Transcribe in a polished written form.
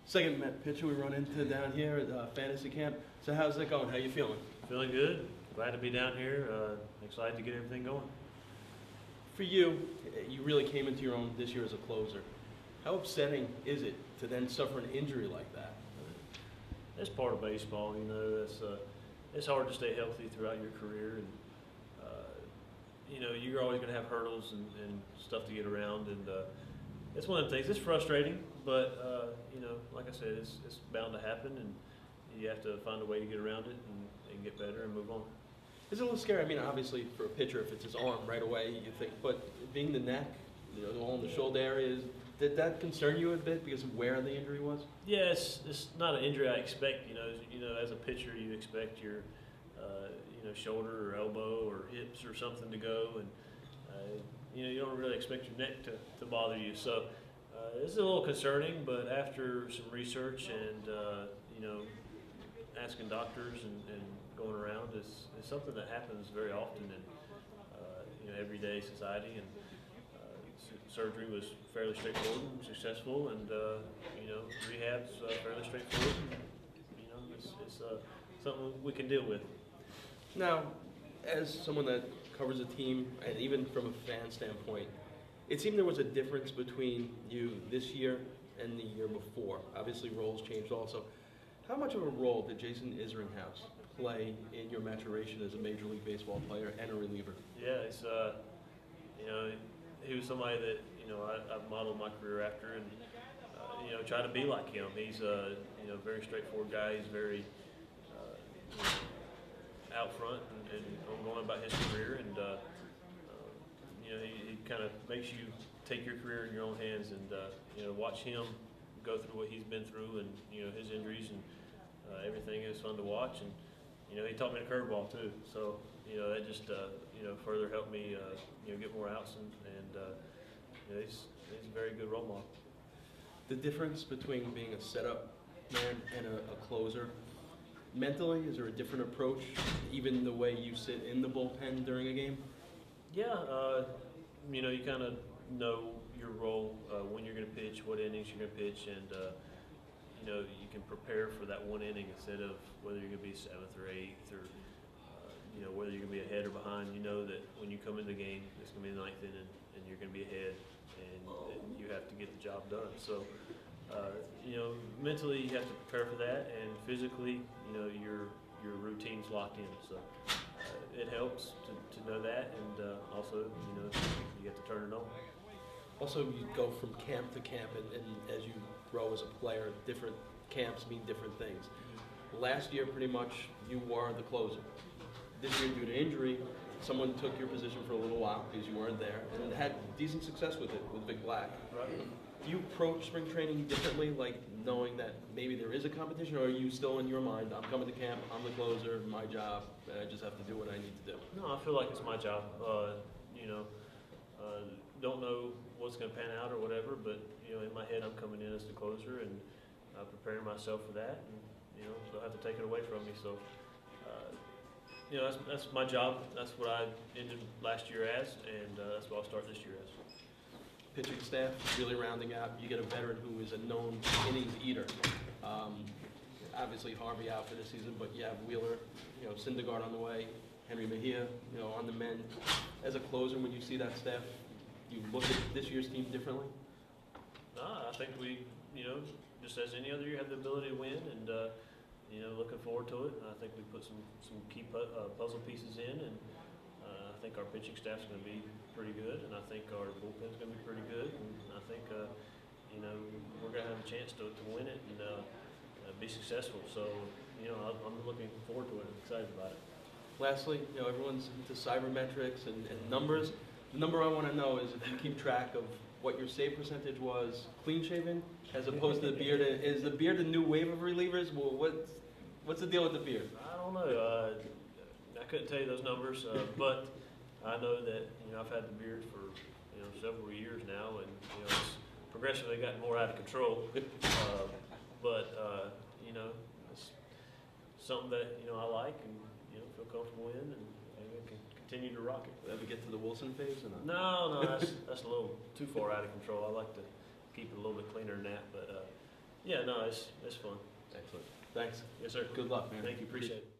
Second pitcher we run into down here at fantasy camp. So how's it going? How you feeling? Feeling good. Glad to be down here. Excited to get everything going. For you, you really came into your own this year as a closer. How upsetting is it to then suffer an injury like that? It's part of baseball, you know. It's hard to stay healthy throughout your career, and you know, you're always going to have hurdles and stuff to get around, and it's one of the things. It's frustrating, but you know, like I said, it's bound to happen, and you have to find a way to get around it and get better and move on. It's a little scary. I mean, obviously for a pitcher, if it's his arm right away, you think, but being the neck, you know, all in the shoulder areas, did that concern you a bit because of where the injury was? Yeah, it's not an injury I expect. You know, as a pitcher, you expect your you know, shoulder or elbow or hips or something to go, and you know, you don't really expect your neck to bother you. So it's a little concerning, but after some research and you know, asking doctors and going around, is something that happens very often in you know, everyday society. And surgery was fairly straightforward and successful, and you know, rehab's fairly straightforward. And, you know, it's something we can deal with. Now, as someone that covers a team, and even from a fan standpoint, it seemed there was a difference between you this year and the year before. Obviously, roles changed also. How much of a role did Jason Isringhouse play in your maturation as a Major League Baseball player and a reliever? Yeah, it's you know, he was somebody that, you know, I've modeled my career after, and you know, try to be like him. He's a, you know, very straightforward guy. He's very you know, out front and ongoing about his career, and you know, he kind of makes you take your career in your own hands, and you know, watch him go through what he's been through, and you know, his injuries and everything is fun to watch. And you know, he taught me the curveball too, so you know, that just you know, further helped me you know, get more outs, and you know, he's a very good role model. The difference between being a setup man and a closer, mentally, is there a different approach, even the way you sit in the bullpen during a game? Yeah, you know, you kind of know your role, when you're going to pitch, what innings you're going to pitch, and you know, you can prepare for that one inning instead of whether you're going to be seventh or eighth, or you know, whether you're going to be ahead or behind. You know that when you come in the game, it's going to be the ninth inning, and you're going to be ahead, and you have to get the job done. So, you know, mentally you have to prepare for that, and physically, you know, your routine's locked in. So it helps to know that, and also, you know, you have to turn it on. Also, you go from camp to camp, and as you grow as a player, different camps mean different things. Last year, pretty much, you were the closer. This year, due to injury, someone took your position for a little while because you weren't there, and had decent success with it, with Big Black. Right. Do you approach spring training differently, like knowing that maybe there is a competition, or are you still in your mind, I'm coming to camp, I'm the closer, my job, and I just have to do what I need to do? No, I feel like it's my job. You know, don't know what's going to pan out or whatever, but you know, in my head, I'm coming in as the closer, and preparing myself for that, and you know, they'll have to take it away from me. So, you know, that's my job. That's what I ended last year as, and that's what I'll start this year as. Pitching staff really rounding out. You get a veteran who is a known innings eater. Obviously Harvey out for this season, but you have Wheeler, you know, Syndergaard on the way, Henry Mejia, you know, on the mend. As a closer, when you see that staff, you look at this year's team differently? No, I think we, you know, just as any other year, have the ability to win, and you know, looking forward to it. I think we put some key puzzle pieces in, and I think our pitching staff's going to be pretty good, and I think our bullpen's going to be pretty good, and I think you know, we're going to have a chance to win it and be successful. So, you know, I'm looking forward to it. I'm excited about it. Lastly, you know, everyone's into cybermetrics and numbers. The number I want to know is if you keep track of what your save percentage was clean shaven as opposed to the beard. Is the beard the new wave of relievers? Well, what's the deal with the beard? I don't know. I couldn't tell you those numbers, but I know that, you know, I've had the beard for, you know, several years now, and you know, it's progressively gotten more out of control. But you know, it's something that, you know, I like, and you know, feel comfortable in, and can continue to rock it. Ever get to the Wilson phase or not? No, that's a little too far out of control. I like to keep it a little bit cleaner than that, but Yeah, no, it's fun. Excellent. Thanks. Yes, sir. Good luck, man. Thank you, appreciate it.